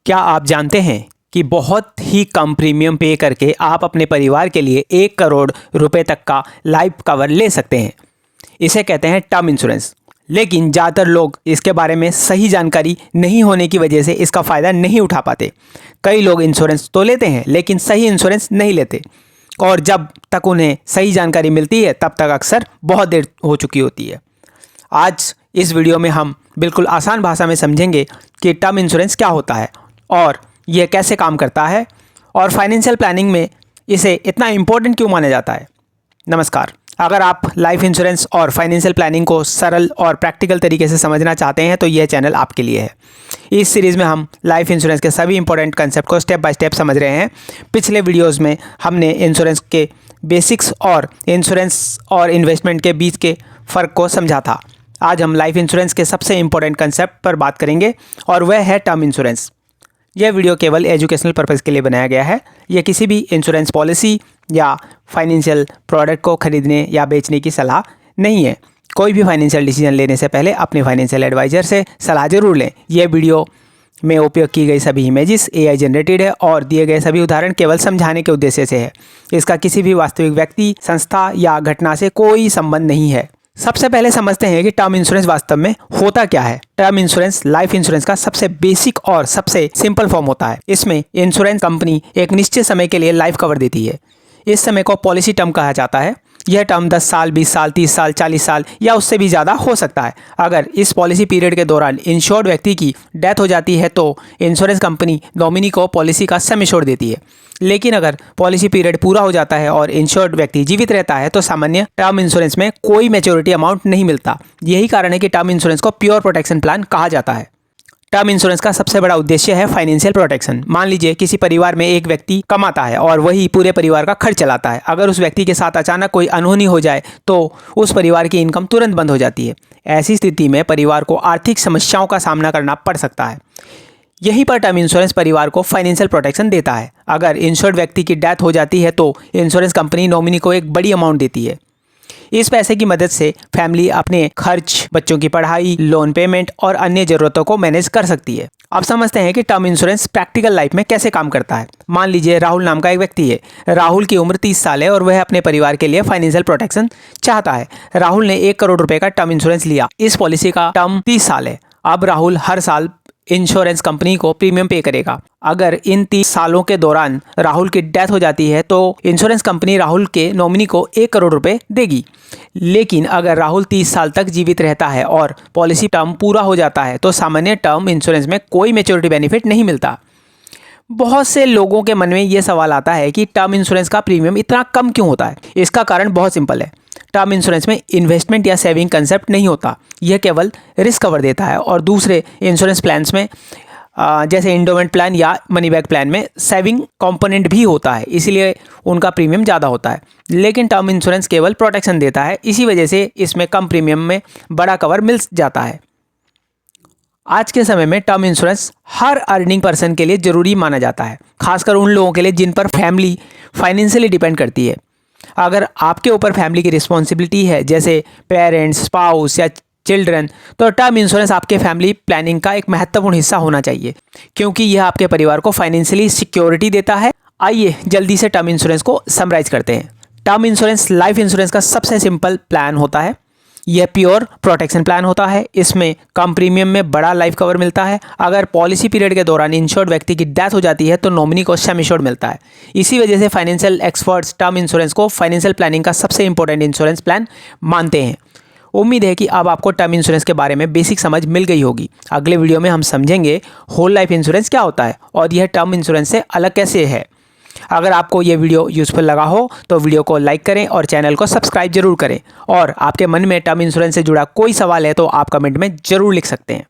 क्या आप जानते हैं कि बहुत ही कम प्रीमियम पे करके आप अपने परिवार के लिए 1 करोड़ रुपए तक का लाइफ कवर ले सकते हैं। इसे कहते हैं टर्म इंश्योरेंस। लेकिन ज़्यादातर लोग इसके बारे में सही जानकारी नहीं होने की वजह से इसका फ़ायदा नहीं उठा पाते। कई लोग इंश्योरेंस तो लेते हैं लेकिन सही इंश्योरेंस नहीं लेते, और जब तक उन्हें सही जानकारी मिलती है तब तक अक्सर बहुत देर हो चुकी होती है। आज इस वीडियो में हम बिल्कुल आसान भाषा में समझेंगे कि टर्म इंश्योरेंस क्या होता है और यह कैसे काम करता है, और फाइनेंशियल प्लानिंग में इसे इतना इम्पोर्टेंट क्यों माना जाता है। नमस्कार, अगर आप लाइफ इंश्योरेंस और फाइनेंशियल प्लानिंग को सरल और प्रैक्टिकल तरीके से समझना चाहते हैं तो यह चैनल आपके लिए है। इस सीरीज़ में हम लाइफ इंश्योरेंस के सभी इंपॉर्टेंट कंसेप्ट को स्टेप बाय स्टेप समझ रहे हैं। पिछले वीडियोस में हमने इंश्योरेंस के बेसिक्स और इंश्योरेंस और इन्वेस्टमेंट के बीच के फ़र्क को समझा था। आज हम लाइफ इंश्योरेंस के सबसे इम्पोर्टेंट कंसेप्ट पर बात करेंगे और वह है टर्म इंश्योरेंस। यह वीडियो केवल एजुकेशनल पर्पज़ के लिए बनाया गया है। यह किसी भी इंश्योरेंस पॉलिसी या फाइनेंशियल प्रोडक्ट को खरीदने या बेचने की सलाह नहीं है। कोई भी फाइनेंशियल डिसीजन लेने से पहले अपने फाइनेंशियल एडवाइज़र से सलाह जरूर लें। यह वीडियो में उपयोग की गई सभी इमेजेस AI जनरेटेड है और दिए गए सभी उदाहरण केवल समझाने के उद्देश्य से है। इसका किसी भी वास्तविक व्यक्ति, संस्था या घटना से कोई संबंध नहीं है। सबसे पहले समझते हैं कि टर्म इंश्योरेंस वास्तव में होता क्या है। टर्म इंश्योरेंस लाइफ इंश्योरेंस का सबसे बेसिक और सबसे सिंपल फॉर्म होता है। इसमें इंश्योरेंस कंपनी एक निश्चित समय के लिए लाइफ कवर देती है। इस समय को पॉलिसी टर्म कहा जाता है। यह टर्म 10 साल, 20 साल, 30 साल, 40 साल या उससे भी ज़्यादा हो सकता है। अगर इस पॉलिसी पीरियड के दौरान इंश्योर्ड व्यक्ति की डेथ हो जाती है तो इंश्योरेंस कंपनी नॉमिनी को पॉलिसी का सम एश्योर्ड देती है। लेकिन अगर पॉलिसी पीरियड पूरा हो जाता है और इंश्योर्ड व्यक्ति जीवित रहता है तो सामान्य टर्म इंश्योरेंस में कोई मैच्योरिटी अमाउंट नहीं मिलता। यही कारण है कि टर्म इंश्योरेंस को प्योर प्रोटेक्शन प्लान कहा जाता है। टर्म इंश्योरेंस का सबसे बड़ा उद्देश्य है फाइनेंशियल प्रोटेक्शन। मान लीजिए किसी परिवार में एक व्यक्ति कमाता है और वही पूरे परिवार का खर्च चलाता है। अगर उस व्यक्ति के साथ अचानक कोई अनहोनी हो जाए तो उस परिवार की इनकम तुरंत बंद हो जाती है। ऐसी स्थिति में परिवार को आर्थिक समस्याओं का सामना करना पड़ सकता है। यहीं पर टर्म इंश्योरेंस परिवार को फाइनेंशियल प्रोटेक्शन देता है। अगर इंश्योर्ड व्यक्ति की डेथ हो जाती है तो इंश्योरेंस कंपनी नॉमिनी को एक बड़ी अमाउंट देती है। इस पैसे की मदद से फैमिली अपने खर्च, बच्चों की पढ़ाई, लोन पेमेंट और अन्य ज़रूरतों को मैनेज कर सकती है। अब समझते हैं कि टर्म इंश्योरेंस प्रैक्टिकल लाइफ में कैसे काम करता है। मान लीजिए राहुल नाम का एक व्यक्ति है। राहुल की उम्र 30 साल है और वह अपने परिवार के लिए फाइनेंशियल प्रोटेक्शन चाहता है। राहुल ने 1 करोड़ रुपए का टर्म इंश्योरेंस लिया। इस पॉलिसी का टर्म 30 साल है। अब राहुल हर साल इंश्योरेंस कंपनी को प्रीमियम पे करेगा। अगर इन 30 सालों के दौरान राहुल की डेथ हो जाती है तो इंश्योरेंस कंपनी राहुल के नॉमिनी को 1 करोड़ रुपए देगी। लेकिन अगर राहुल 30 साल तक जीवित रहता है और पॉलिसी टर्म पूरा हो जाता है तो सामान्य टर्म इंश्योरेंस में कोई मैच्योरिटी बेनिफिट नहीं मिलता। बहुत से लोगों के मन में ये सवाल आता है कि टर्म इंश्योरेंस का प्रीमियम इतना कम क्यों होता है। इसका कारण बहुत सिंपल है। टर्म इंश्योरेंस में इन्वेस्टमेंट या सेविंग कंसेप्ट नहीं होता। यह केवल रिस्क कवर देता है, और दूसरे इंश्योरेंस प्लान्स में जैसे एंडोमेंट प्लान या मनी बैक प्लान में सेविंग कंपोनेंट भी होता है, इसलिए उनका प्रीमियम ज़्यादा होता है। लेकिन टर्म इंश्योरेंस केवल प्रोटेक्शन देता है, इसी वजह से इसमें कम प्रीमियम में बड़ा कवर मिल जाता है। आज के समय में टर्म इंश्योरेंस हर अर्निंग पर्सन के लिए ज़रूरी माना जाता है, खासकर उन लोगों के लिए जिन पर फैमिली फाइनेंशियली डिपेंड करती है। अगर आपके ऊपर फैमिली की रिस्पॉन्सिबिलिटी है जैसे पेरेंट्स, स्पाउस या चिल्ड्रन, तो टर्म इंश्योरेंस आपके फैमिली प्लानिंग का एक महत्वपूर्ण हिस्सा होना चाहिए, क्योंकि यह आपके परिवार को फाइनेंशियली सिक्योरिटी देता है। आइए जल्दी से टर्म इंश्योरेंस को समराइज करते हैं। टर्म इंश्योरेंस लाइफ इंश्योरेंस का सबसे सिंपल प्लान होता है। यह प्योर प्रोटेक्शन प्लान होता है। इसमें कम प्रीमियम में बड़ा लाइफ कवर मिलता है। अगर पॉलिसी पीरियड के दौरान इंश्योर्ड व्यक्ति की डेथ हो जाती है तो नॉमिनी को सम एश्योर्ड मिलता है। इसी वजह से फाइनेंशियल एक्सपर्ट्स टर्म इंश्योरेंस को फाइनेंशियल प्लानिंग का सबसे इंपॉर्टेंट इंश्योरेंस प्लान मानते हैं। उम्मीद है कि अब आपको टर्म इंश्योरेंस के बारे में बेसिक समझ मिल गई होगी। अगले वीडियो में हम समझेंगे होल लाइफ इंश्योरेंस क्या होता है और यह टर्म इंश्योरेंस से अलग कैसे है। अगर आपको ये वीडियो यूज़फुल लगा हो तो वीडियो को लाइक करें और चैनल को सब्सक्राइब जरूर करें। और आपके मन में टर्म इंश्योरेंस से जुड़ा कोई सवाल है तो आप कमेंट में ज़रूर लिख सकते हैं।